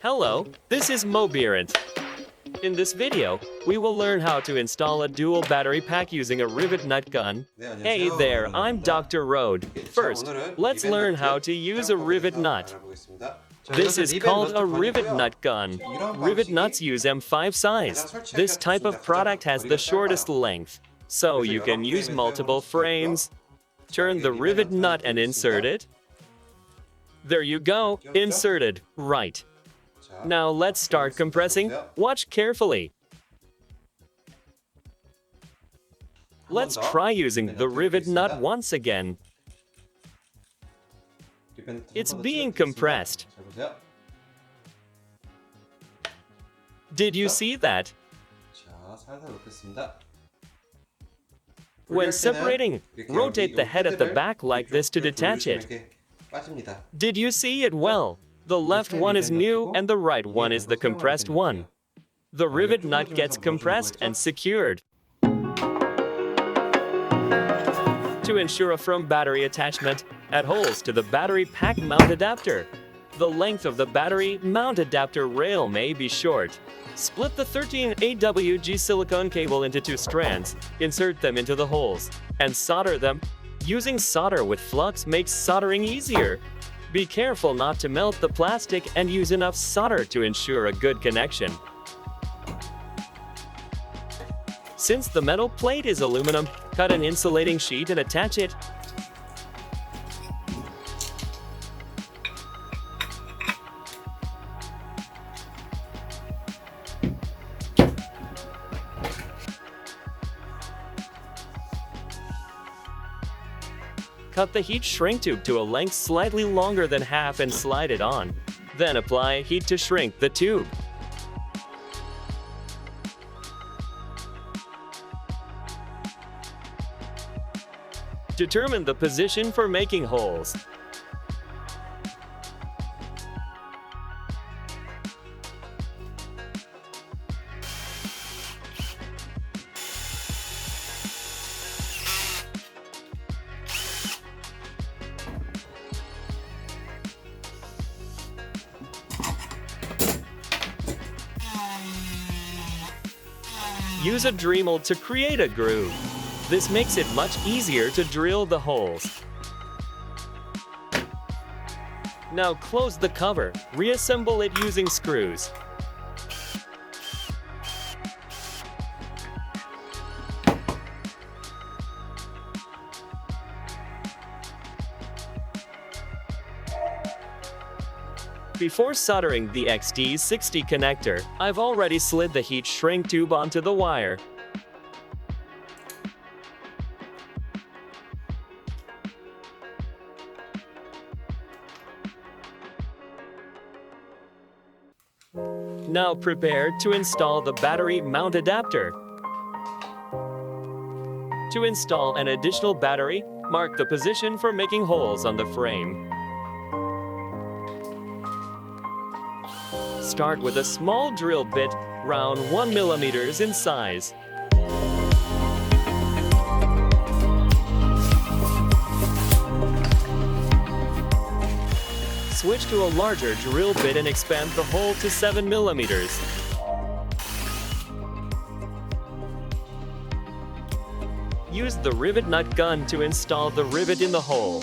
Hello, this is Mobirant. In this video, we will learn how to install a dual battery pack using a rivet nut gun. Hey there, I'm Dr. Road. First, let's learn how to use a rivet nut. This is called a rivet nut gun. Rivet nuts use M5 size. This type of product has the shortest length, so you can use multiple frames. Turn the rivet nut and insert it. There you go, inserted. Right. Now let's start compressing. Watch carefully. Let's try using the rivet nut once again. It's being compressed. Did you see that? When separating, rotate the head at the back like this to detach it. Did you see it well? The left one is new and the right one is the compressed one. The rivet nut gets compressed and secured. To ensure a firm battery attachment, add holes to the battery pack mount adapter. The length of the battery mount adapter rail may be short. Split the 13 AWG silicone cable into 2 strands, insert them into the holes, and solder them. Using solder with flux makes soldering easier. Be careful not to melt the plastic and use enough solder to ensure a good connection. Since the metal plate is aluminum, cut an insulating sheet and attach it. Cut the heat shrink tube to a length slightly longer than half and slide it on. Then apply heat to shrink the tube. Determine the position for making holes. Use a Dremel to create a groove. This makes it much easier to drill the holes. Now close the cover. Reassemble it using screws. Before soldering the XT60 connector, I've already slid the heat shrink tube onto the wire. Now prepare to install the battery mount adapter. To install an additional battery, mark the position for making holes on the frame. Start with a small drill bit, round 1 mm in size. Switch to a larger drill bit and expand the hole to 7 mm. Use the rivet nut gun to install the rivet in the hole.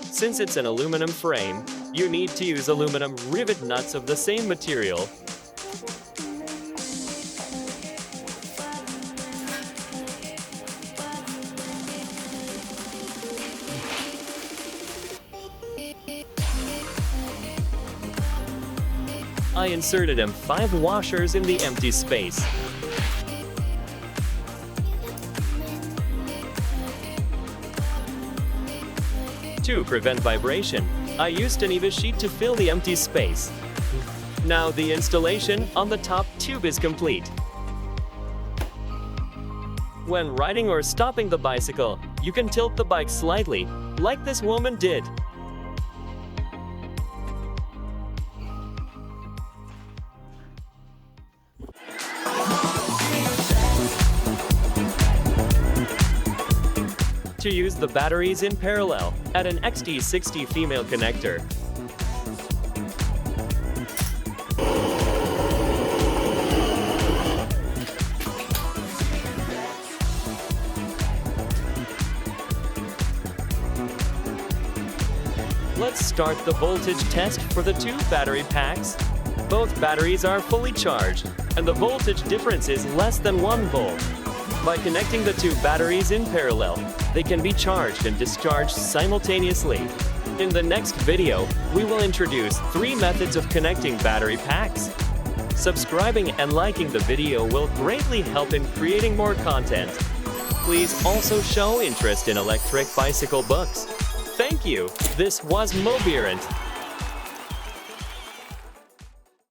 Since it's an aluminum frame, you need to use aluminum rivet nuts of the same material. I inserted M5 washers in the empty space. To prevent vibration, I used an EVA sheet to fill the empty space. Now the installation on the top tube is complete. When riding or stopping the bicycle, you can tilt the bike slightly, like this woman did. To use the batteries in parallel, add an XT60 female connector. Let's start the voltage test for the two battery packs. Both batteries are fully charged, and the voltage difference is less than 1 volt. By connecting the two batteries in parallel, they can be charged and discharged simultaneously. In the next video, we will introduce 3 methods of connecting battery packs. Subscribing and liking the video will greatly help in creating more content. Please also show interest in electric bicycle books. Thank you. This was Mobirant.